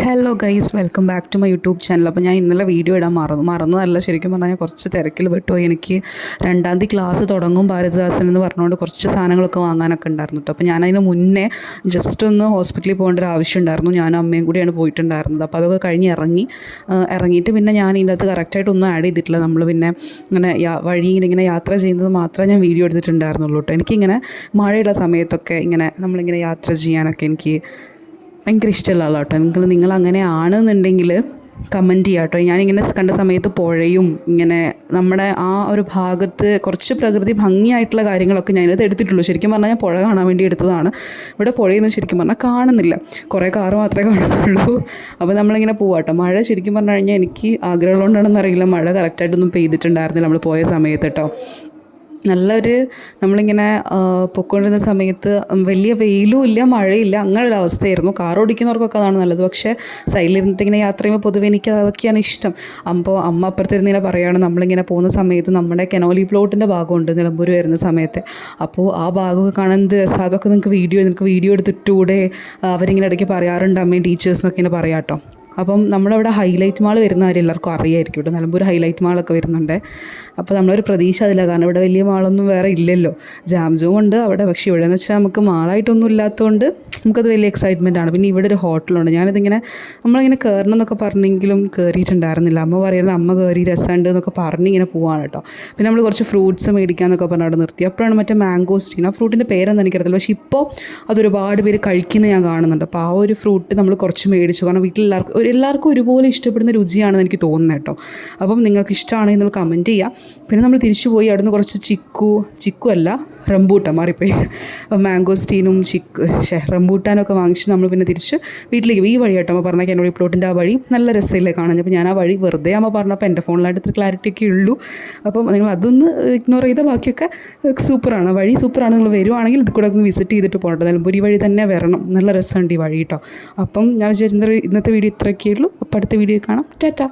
Hello guys, welcome back to my YouTube channel. അപ്പോൾ ഞാൻ ഇന്നലെ വീഡിയോ ഇടാൻ മറന്നതല്ല. ശരിക്കും പറഞ്ഞാൽ ഞാൻ കുറച്ച് തിരക്കിൽ പെട്ടുപോയി. എനിക്ക് 2-ാം തീയതി ക്ലാസ് തുടങ്ങും ഭാരതദാസൻ എന്ന് പറഞ്ഞുകൊണ്ട് കുറച്ച് സാധനങ്ങളൊക്കെ വാങ്ങാനൊക്കെ ഉണ്ടായിരുന്നു കേട്ടോ. അപ്പോൾ ഞാനതിന് മുന്നേ ജസ്റ്റ് ഒന്ന് ഹോസ്പിറ്റലിൽ പോകേണ്ട ഒരു ആവശ്യം ഉണ്ടായിരുന്നു. ഞാനും അമ്മയും കൂടിയാണ് പോയിട്ടുണ്ടായിരുന്നത്. അപ്പോൾ അതൊക്കെ കഴിഞ്ഞ് ഇറങ്ങിയിട്ട് പിന്നെ ഞാൻ ഇതിൻ്റെ അകത്ത് കറക്റ്റായിട്ടൊന്നും ആഡ് ചെയ്തിട്ടില്ല. നമ്മൾ പിന്നെ ഇങ്ങനെ ഇങ്ങനെ യാത്ര ചെയ്യുന്നത് മാത്രമേ ഞാൻ വീഡിയോ എടുത്തിട്ടുണ്ടായിരുന്നുള്ളൂ കേട്ടോ. എനിക്കിങ്ങനെ മഴയുള്ള സമയത്തൊക്കെ നമ്മളിങ്ങനെ യാത്ര ചെയ്യാനൊക്കെ എനിക്ക് ഭയങ്കര ഇഷ്ടമുള്ള ആളാട്ടോ. നിങ്ങൾ അങ്ങനെ ആണെന്നുണ്ടെങ്കിൽ കമൻറ്റ് ചെയ്യാം കേട്ടോ. ഞാനിങ്ങനെ കണ്ട സമയത്ത് പുഴയും ഇങ്ങനെ നമ്മുടെ ആ ഒരു ഭാഗത്ത് കുറച്ച് പ്രകൃതി ഭംഗിയായിട്ടുള്ള കാര്യങ്ങളൊക്കെ ഞാനിത് എടുത്തിട്ടുള്ളൂ. ശരിക്കും പറഞ്ഞാൽ ഞാൻ പുഴ കാണാൻ വേണ്ടി എടുത്തതാണ്. ഇവിടെ പുഴയൊന്നും ശരിക്കും പറഞ്ഞാൽ കാണുന്നില്ല, കുറേ കാറ് മാത്രമേ കാണുന്നുള്ളൂ. അപ്പോൾ നമ്മളിങ്ങനെ പോവാട്ടോ. മഴ ശരിക്കും പറഞ്ഞു കഴിഞ്ഞാൽ എനിക്ക് ആഗ്രഹമുള്ളതുകൊണ്ടാണെന്ന് അറിയില്ല, മഴ കറക്റ്റായിട്ടൊന്നും പെയ്തിട്ടുണ്ടായിരുന്നില്ല നമ്മൾ പോയ സമയത്ത് കേട്ടോ. നല്ലൊരു നമ്മളിങ്ങനെ പൊയ്ക്കൊണ്ടിരുന്ന സമയത്ത് വലിയ വെയിലും ഇല്ല മഴയില്ല, അങ്ങനെ ഒരു അവസ്ഥയായിരുന്നു. കാർ ഓടിക്കുന്നവർക്കൊക്കെ അതാണ് നല്ലത്. പക്ഷേ സൈഡിലിരുന്നിട്ട് ഇങ്ങനെ യാത്ര ചെയ്യുമ്പോൾ പൊതുവെ എനിക്ക് അതൊക്കെയാണ് ഇഷ്ടം. അപ്പോൾ അമ്മ അപ്പുറത്തിരുന്നിങ്ങനെ പറയുകയാണ്, നമ്മളിങ്ങനെ പോകുന്ന സമയത്ത് നമ്മുടെ കനോലി പ്ലോട്ടിൻ്റെ ഭാഗമുണ്ട് നിലമ്പൂർ വരുന്ന സമയത്ത്. അപ്പോൾ ആ ഭാഗമൊക്കെ കാണാൻ എന്ത് രസം, അതൊക്കെ നിങ്ങൾക്ക് വീഡിയോ എടുത്തിട്ടൂടെ അവരിങ്ങനെ ഇടയ്ക്ക് പറയാറുണ്ട്, അമ്മയും ടീച്ചേഴ്സിനൊക്കെ ഇങ്ങനെ പറയാം കേട്ടോ. അപ്പം നമ്മളവിടെ ഹൈലൈറ്റ് മാൾ വരുന്ന കാര്യം എല്ലാവർക്കും അറിയായിരിക്കും കേട്ടോ. നിലമ്പൂർ ഹൈലൈറ്റ് മാളൊക്കെ വരുന്നുണ്ട്. അപ്പോൾ നമ്മളൊരു പ്രതീക്ഷ അതില്ല, കാരണം ഇവിടെ വലിയ മാളൊന്നും വേറെ ഇല്ലല്ലോ. ജാം ഉണ്ട് അവിടെ, പക്ഷേ ഇവിടെ എന്ന് വെച്ചാൽ നമുക്ക് മാളായിട്ടൊന്നും ഇല്ലാത്തതുകൊണ്ട് നമുക്കത് വലിയ എക്സൈറ്റ്മെൻ്റ് ആണ്. പിന്നെ ഇവിടെ ഒരു ഹോട്ടലുണ്ട്. നമ്മളിങ്ങനെ കയറണം എന്നൊക്കെ പറഞ്ഞെങ്കിലും കയറിയിട്ടുണ്ടായിരുന്നില്ല. അമ്മ പറയുന്നത് അമ്മ കയറി രസമുണ്ട് എന്നൊക്കെ പറഞ്ഞിങ്ങനെ പോവാണ് കേട്ടോ. പിന്നെ നമ്മൾ കുറച്ച് ഫ്രൂട്ട്സ് മേടിക്കാമെന്നൊക്കെ പറഞ്ഞ് അവിടെ നിർത്തി. അപ്പോഴാണ് മറ്റേ മാംഗോസ്റ്റീൻ, ആ ഫ്രൂട്ടിൻ്റെ പേരൊന്നും എനിക്കറിയത്തില്ല, പക്ഷേ ഇപ്പോൾ അതൊരുപാട് പേര് കഴിക്കുന്നത് ഞാൻ കാണുന്നുണ്ട്. അപ്പോൾ ആ ഒരു ഫ്രൂട്ട് നമ്മൾ കുറച്ച് മേടിച്ചു, കാരണം എല്ലാവർക്കും ഒരുപോലെ ഇഷ്ടപ്പെടുന്ന രുചിയാണെന്ന് എനിക്ക് തോന്നുന്നത് കേട്ടോ. അപ്പം നിങ്ങൾക്ക് ഇഷ്ടമാണെങ്കിൽ നിങ്ങൾ കമൻറ്റ് ചെയ്യുക. പിന്നെ നമ്മൾ തിരിച്ചു പോയി അവിടുന്ന് കുറച്ച് ചിക്കു അല്ല റംബൂട്ടാൻ മാറിപ്പോയി, മാംഗോസ്റ്റീനും റംബൂട്ടാനൊക്കെ വാങ്ങിച്ച് നമ്മൾ പിന്നെ തിരിച്ച് വീട്ടിലേക്ക് ഈ വഴി കേട്ടോ. അമ്മ പറഞ്ഞ കനോലി പ്ലോട്ടിൻ്റെ ആ വഴി നല്ല രസമില്ലേ കാണാൻ. അപ്പോൾ ഞാൻ ആ വഴി വെറുതെ അമ്മ പറഞ്ഞപ്പോൾ എൻ്റെ ഫോണിലായിട്ട് ഇത്ര ക്ലാരിറ്റി ഒക്കെ ഉള്ളൂ. അപ്പം നിങ്ങൾ അതൊന്ന് ഇഗ്നോർ ചെയ്ത ബാക്കിയൊക്കെ സൂപ്പറാണ്, വഴി സൂപ്പറാണ്. നിങ്ങൾ വരുവാണെങ്കിൽ ഇത് കൂടെ ഒന്ന് വിസിറ്റ് ചെയ്തിട്ട് പോകട്ടെ. നിലമ്പൂർ ഈ വഴി തന്നെ വരണം, നല്ല രസമുണ്ട് ഈ വഴി കേട്ടോ. അപ്പം ഞാൻ വിചാരിക്കുന്നത് ഇന്നത്തെ വീഡിയോ ഇത്രയൊക്കെ ഉള്ളൂ. അപ്പോൾ അടുത്ത വീഡിയോ കാണാം. ടാറ്റാ.